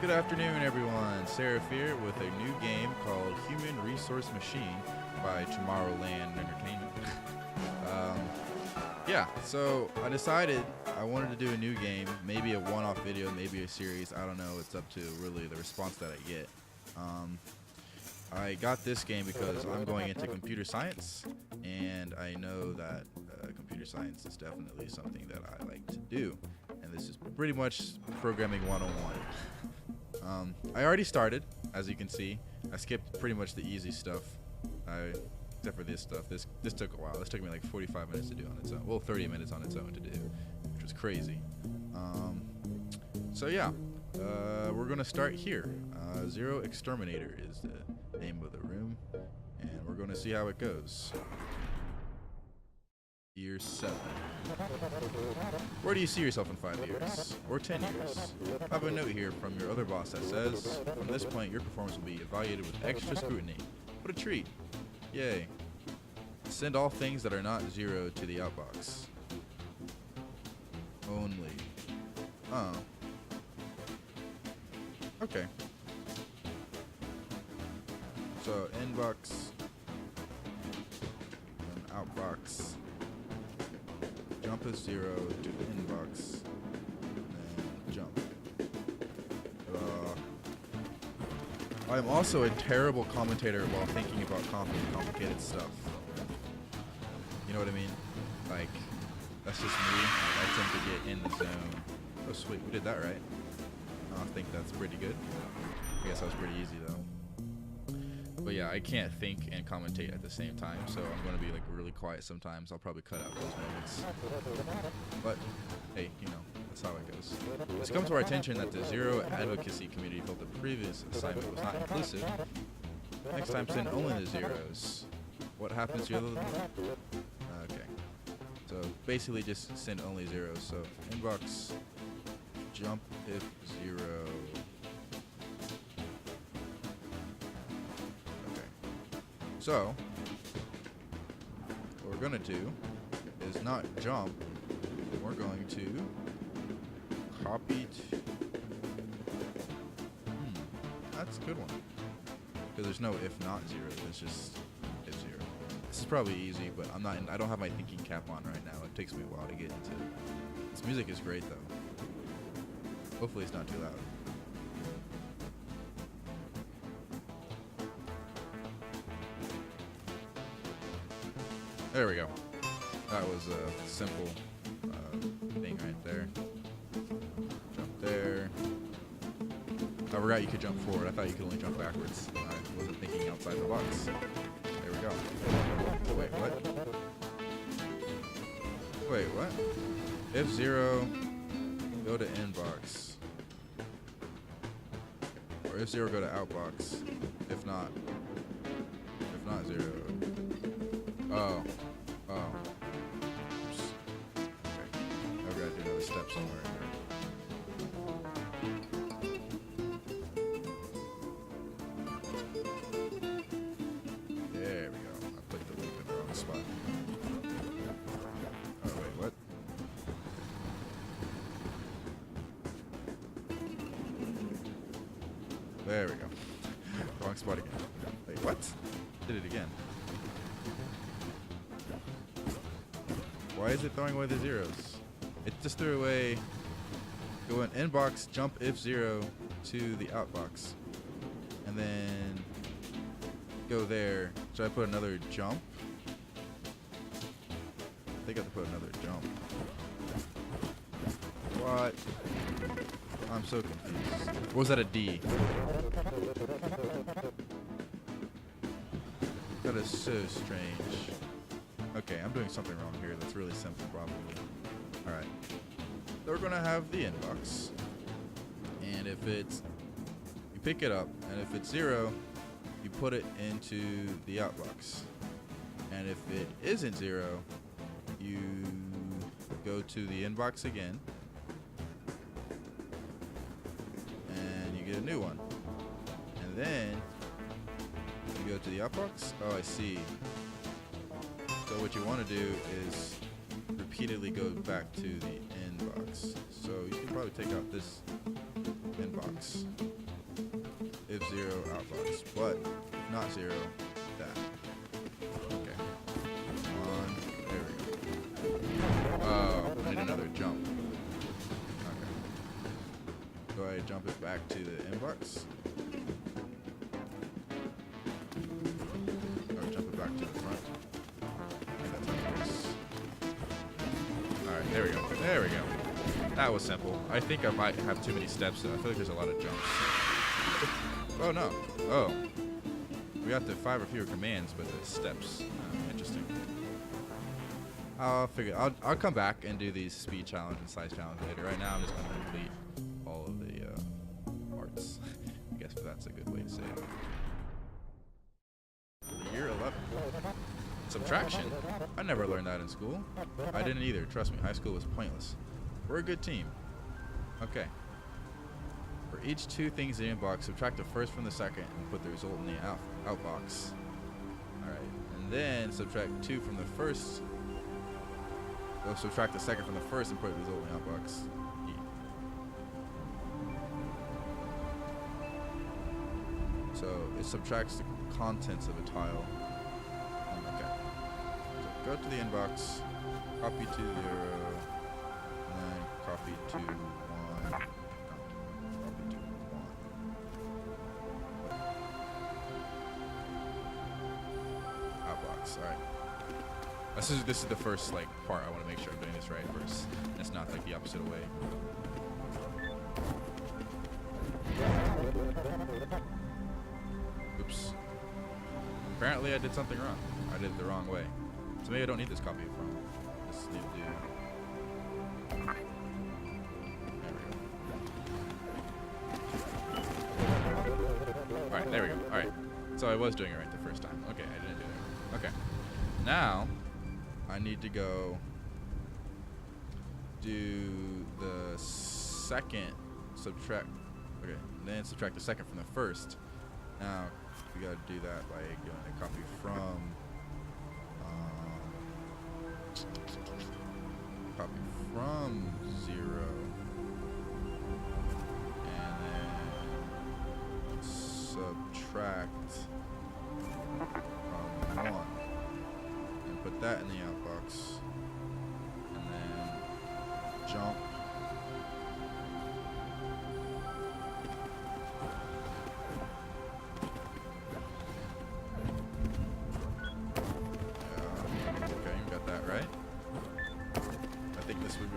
Good afternoon, everyone. Seraph here with a new game called Human Resource Machine by Tomorrowland Entertainment. Yeah, so I decided I wanted to do a new game, maybe a one-off video, maybe a series. I don't know. It's up to really the response that I get. I got this game because I'm going into computer science, and I know that computer science is definitely something that I like to do. And this is pretty much programming 101. I already started, as you can see. I skipped pretty much the easy stuff, except for this stuff. This took a while. This took me like 45 minutes to do on its own. Well, 30 minutes on its own to do, which was crazy. So yeah, we're gonna start here. Zero Exterminator is the name of the room, and we're gonna see how it goes. Year 7. Where do you see yourself in 5 years? Or 10 years? I have a note here from your other boss that says, from this point, your performance will be evaluated with extra scrutiny. What a treat. Yay. Send all things that are not 0 to the outbox. Only. Oh. Okay. So, inbox. And outbox. Jump is 0 to inbox, and jump. I'm also a terrible commentator while thinking about complicated stuff. You know what I mean? Like, that's just me. I tend to get in the zone. Oh sweet, we did that right. I think that's pretty good. I guess that was pretty easy though. But yeah, I can't think and commentate at the same time, so I'm going to be like really quiet sometimes. I'll probably cut out those moments. But hey, you know, that's how it goes. It's come to our attention that the Zero Advocacy community felt the previous assignment was not inclusive. Next time send only the zeros. What happens to the other one? Okay. So basically just send only zeros. So inbox jump if 0. So, what we're going to do is not jump, we're going to copy that's a good one. Because there's no if not 0, it's just if 0. This is probably easy, but I don't have my thinking cap on right now. It takes me a while to get into it. This music is great though. Hopefully it's not too loud. There we go. That was a simple thing right there. Jump there. I forgot you could jump forward. I thought you could only jump backwards. I wasn't thinking outside the box. There we go. Wait, what? Wait, what? If 0, go to inbox. Or if 0, go to outbox. If not 0. Oh. Oops. Okay. I've got to do another step somewhere in there. There we go. I put the loop in the wrong spot. Oh, wait, what? There we go. Wrong spot again. Wait, what? Did it again. Why is it throwing away the zeros? It just threw away, go in inbox, jump if 0 to the outbox. And then go there. Should I put another jump? I think I have to put another jump. What? I'm so confused. Or was that a D? That is so strange. Okay, I'm doing something wrong here. That's really simple, probably. Alright. So we're going to have the inbox. And if it's... You pick it up. And if it's 0, you put it into the outbox. And if it isn't 0, you go to the inbox again. And you get a new one. And then you go to the outbox. Oh, I see. So what you want to do is repeatedly go back to the inbox. So you can probably take out this inbox. 0 outbox, but not 0, that. Okay. Come on. There we go. Oh, I need another jump. Okay. Do I jump it back to the inbox? Or jump it back to the front? That's how it works. Alright, there we go. There we go. That was simple. I think I might have too many steps though. I feel like there's a lot of jumps. Oh no. Oh. We got the 5 or fewer commands, but the steps. Interesting. I'll come back and do these speed challenge and size challenge later. Right now I'm just gonna complete all of the parts. I guess that's a good way to say it. Year 11. Subtraction? I never learned that in school. I didn't either. Trust me, high school was pointless. We're a good team. Okay. For each 2 things in the inbox, subtract the first from the second and put the result in the outbox. Alright. And then subtract 2 from the first. Go subtract the second from the first and put the result in the outbox. So it subtracts the contents of a tile. Okay. So go to the inbox, copy to 0, and then copy to 1. No, copy to 1. Outbox. All right. This is the first like part. I want to make sure I'm doing this right first. And it's not like the opposite way. Oops. Apparently I did something wrong. I did it the wrong way. So maybe I don't need this copy from. Just need to do. There we go. Alright, there we go. Alright. So I was doing it right the first time. Okay, I didn't do it. Okay. Now I need to go do the second subtract. Okay, then subtract the second from the first. Now we gotta do that by going to copy from copy from 0 and then subtract from 1 and put that in the outbox and then jump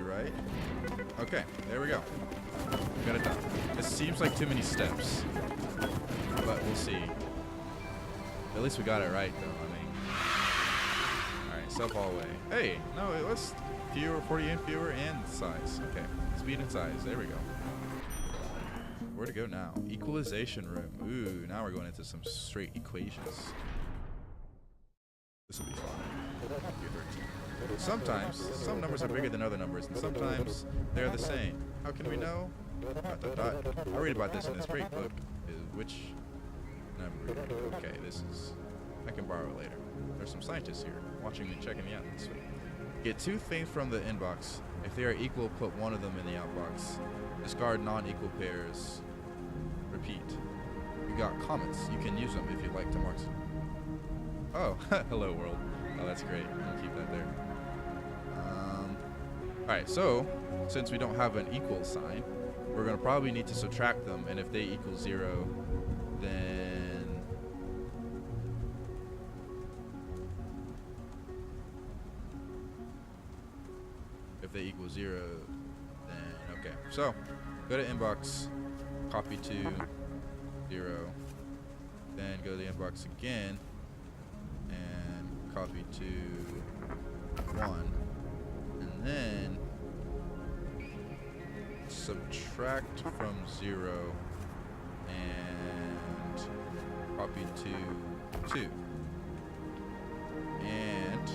right. Okay, there we go. Got it done. This seems like too many steps, but we'll see. At least we got it right, though. I mean, all right, sub hallway. Hey, no, it was fewer, 40 and fewer, and size. Okay, speed and size. There we go. Where to go now? Equalization room. Ooh, now we're going into some straight equations. This will be fun. Sometimes, some numbers are bigger than other numbers, and sometimes they're the same. How can we know? ... I read about this in this great book. Which number? Okay, this is... I can borrow it later. There's some scientists here, watching me, checking me out. Sweet. Get 2 things from the inbox. If they are equal, put 1 of them in the outbox. Discard non-equal pairs. Repeat. You got comments. You can use them if you'd like to mark. Oh, hello world. Oh, that's great. I'll keep that there. Alright, so, since we don't have an equal sign, we're going to probably need to subtract them, and if they equal 0, then... If they equal 0, then... Okay, so, go to inbox, copy to 0, then go to the inbox again, and copy to 1, and then subtract from 0 and copy to 2 and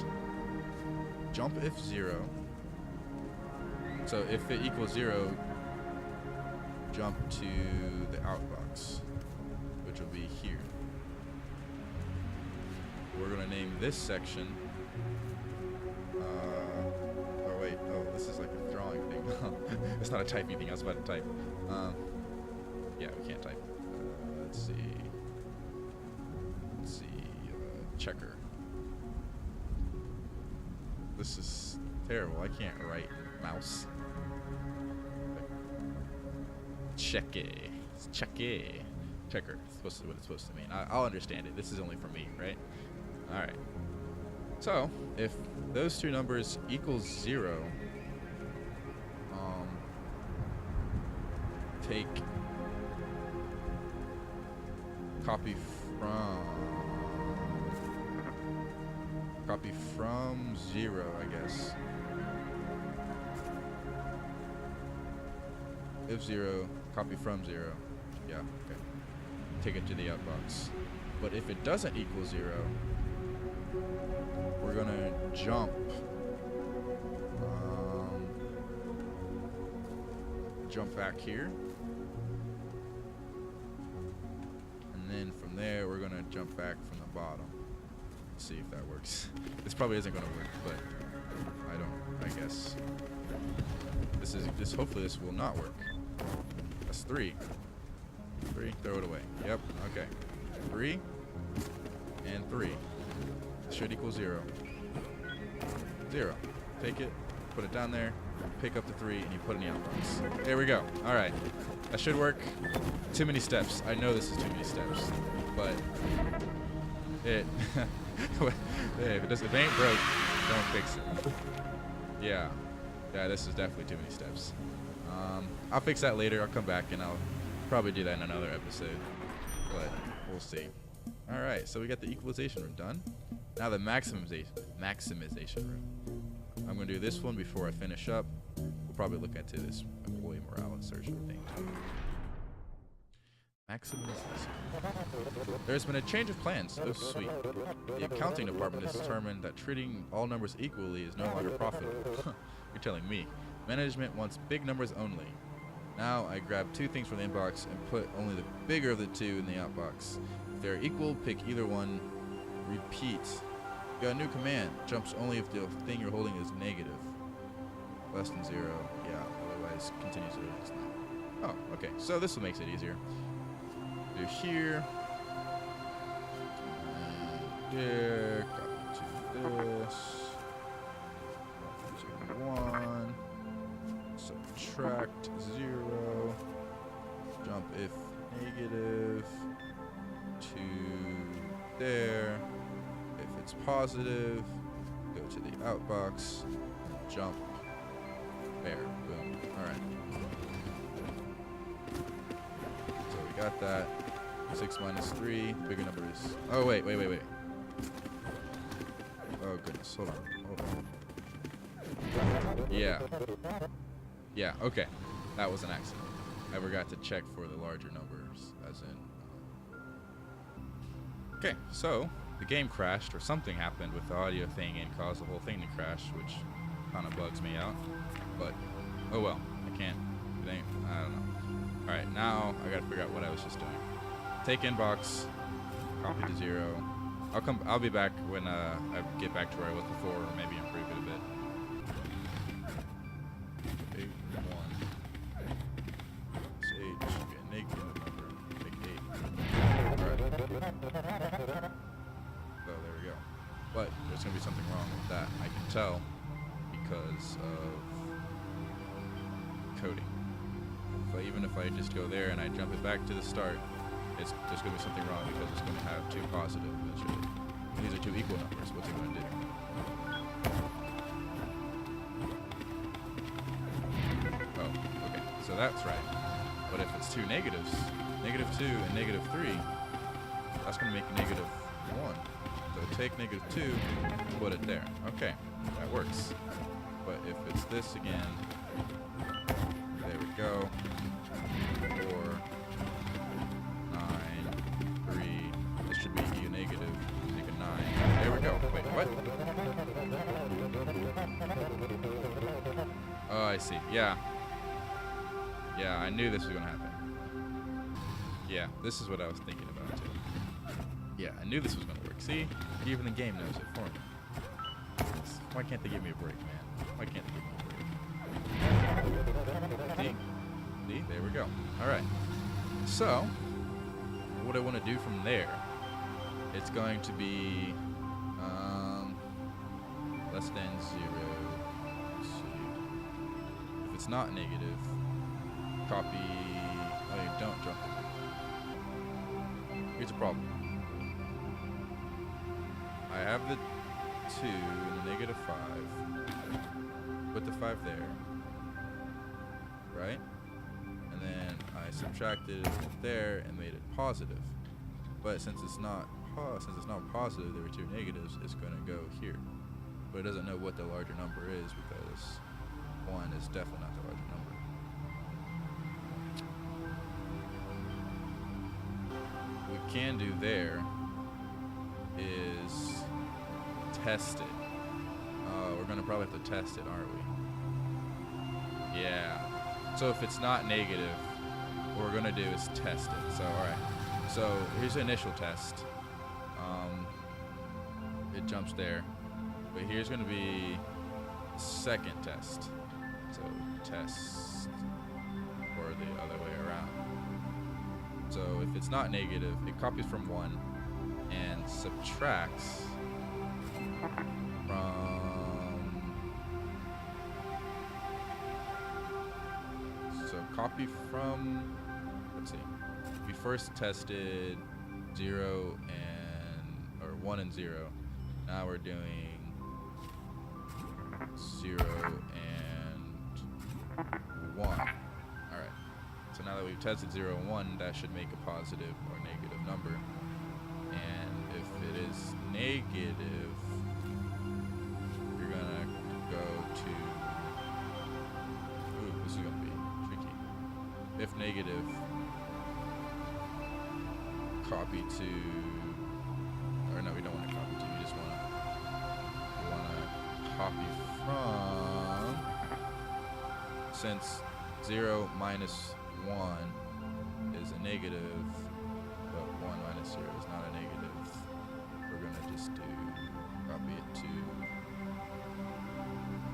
jump if 0. So if it equals 0, jump to the outbox, which will be here. We're going to name this section. Oh wait, this is like a drawing thing. It's not a typing thing. I was about to type. Yeah, we can't type. Let's see. checker. This is terrible. I can't write mouse. Checky. It's checky. Checker. It's supposed to what it's supposed to mean. I'll understand it. This is only for me, right? Alright. So, if those two numbers equal 0, take copy from 0, I guess. If 0, copy from 0. Yeah, okay. Take it to the outbox. But if it doesn't equal 0, we're gonna jump back here, and then from there we're gonna jump back from the bottom. Let's see if that works. This probably isn't gonna work, but I guess this hopefully this will not work. That's 3, throw it away. Yep, okay. 3 and 3 should equal 0. 0. Take it, put it down there, pick up the 3, and you put it in the outbox. There we go. All right, that should work. Too many steps. I know this is too many steps, but hey, if it ain't broke, don't fix it. Yeah, this is definitely too many steps. I'll fix that later. I'll come back and I'll probably do that in another episode, but we'll see. All right, so we got the equalization room done. Now the maximization room. I'm going to do this one before I finish up. We'll probably look into this employee morale insertion thing too. Maximization. There's been a change of plans. Oh, sweet. The accounting department has determined that treating all numbers equally is no longer profitable. You're telling me. Management wants big numbers only. Now I grab 2 things from the inbox and put only the bigger of the 2 in the outbox. If they're equal, pick either one. Repeat. You got a new command. Jumps only if the thing you're holding is negative. Less than 0. Yeah, otherwise continues to it's not. Oh, okay. So this will makes it easier. Do here. And there. Copy to this. Copy to 1. Subtract 0. Jump if negative. To there. If it's positive, go to the outbox, jump there. Boom. Alright. So we got that. 6 minus 3. Bigger number is. Oh, wait. Oh, goodness. Hold on. Yeah, okay. That was an accident. I forgot to check for the larger numbers, as in. Okay, so the game crashed, or something happened with the audio thing and caused the whole thing to crash, which kind of bugs me out. But, oh well, I don't know. Alright, now I gotta figure out what I was just doing. Take inbox, copy to 0. I'll be back when I get back to where I was before, or maybe improve it a bit. 8, 1. This 8 should be a negative number. Take 8. Alright. So there we go. But there's going to be something wrong with that. I can tell because of coding. Even if I just go there and I jump it back to the start, there's going to be something wrong because it's going to have 2 positive eventually. These are 2 equal numbers. What's it going to do? Oh, okay. So that's right. But if it's 2 negatives, negative 2 and negative 3, that's going to make negative 1. So take negative 2 and put it there. Okay, that works. But if it's this again, there we go. 4, 9, 3. This should be a negative. Make a 9. There we go. Wait, what? Oh, I see. Yeah. Yeah, I knew this was going to happen. Yeah, this is what I was thinking about, too. Yeah, I knew this was going to work. See? Even the game knows it for me. Why can't they give me a break, man? Why can't they give me a break? See? There we go. All right. So, what I want to do from there, it's going to be Less than 0. Let's see. If it's not negative, copy. Oh, you don't jump it. Here's a problem. I have the 2 and the negative 5. Put the 5 there. Right? And then I subtracted it there and made it positive. But since it's not positive, there were 2 negatives, it's going to go here. But it doesn't know what the larger number is because 1 is definitely not the larger number. What we can do there is test it. We're going to probably have to test it, aren't we? Yeah. So if it's not negative, what we're going to do is test it. So, alright. So here's the initial test. It jumps there. But here's going to be the second test. So test or the other way around. So if it's not negative, it copies from 1 and subtracts from... So copy from... Let's see. We first tested 0 and... or 1 and 0. Now we're doing 0 and 1. Alright. So now that we've tested 0 and 1, that should make a positive or negative number. And if it is negative, you're gonna go to... Ooh, this is gonna be tricky. If negative, copy to... Or no, we don't want to copy to. You just want to copy from, since 0 minus 1 is a negative, but 1 minus 0 is not a negative, we're going to just do copy it to,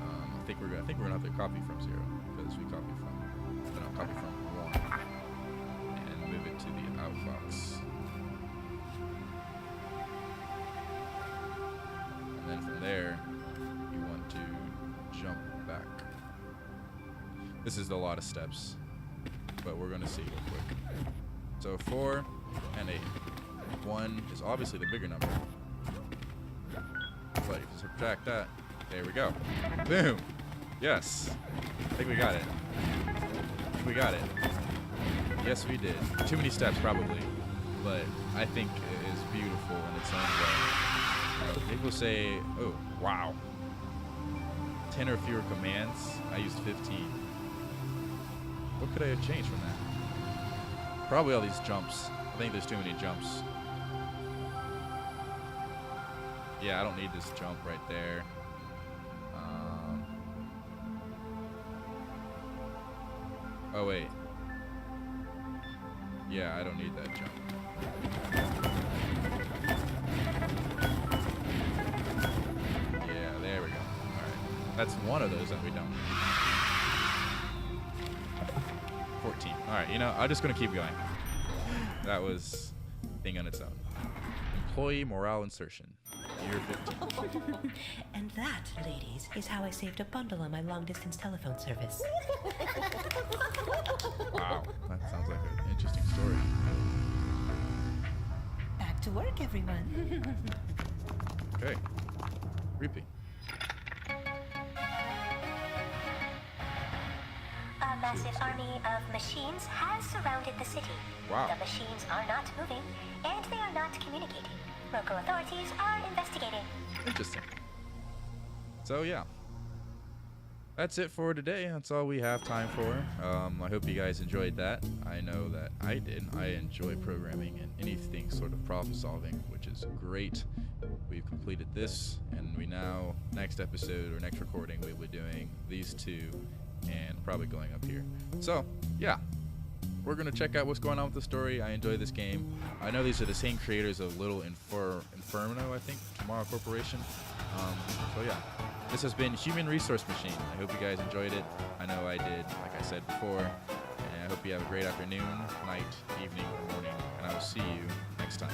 I think we're going to have to copy from 0, because we copy from 1, and move it to the outbox. And then from there, you want to jump back. This is a lot of steps, but we're going to see real quick. So 4 and 8. 1 is obviously the bigger number. But if you subtract that, there we go. Boom! Yes! I think we got it. We got it. Yes, we did. Too many steps, probably. But I think it is beautiful in its own way. People say, oh, wow. 10 or fewer commands. I used 15. What could I have changed from that? Probably all these jumps. I think there's too many jumps. Yeah, I don't need this jump right there. Oh, wait. Yeah, I don't need that jump. Yeah, there we go. Alright. That's one of those that we don't need. 14. Alright, you know, I'm just going to keep going. That was a thing on its own. Employee morale insertion. Year 15. And that, ladies, is how I saved a bundle on my long-distance telephone service. Wow, that sounds like an interesting story. Back to work, everyone. Okay. Repeat. A massive army of machines has surrounded the city. Wow. The machines are not moving, and they are not communicating. Local authorities are investigating. Interesting. So yeah, that's it for today. That's all we have time for. I hope you guys enjoyed that. I know that I did. I enjoy programming and anything sort of problem solving, which is great. We've completed this, and we now, next episode or next recording, we'll be doing these two and probably going up here. So yeah, we're going to check out what's going on with the story. I enjoy this game. I know these are the same creators of Little Inferno, I think, Tomorrow Corporation. So yeah, this has been Human Resource Machine. I hope you guys enjoyed it. I know I did, like I said before. And I hope you have a great afternoon, night, evening, or morning. And I will see you next time.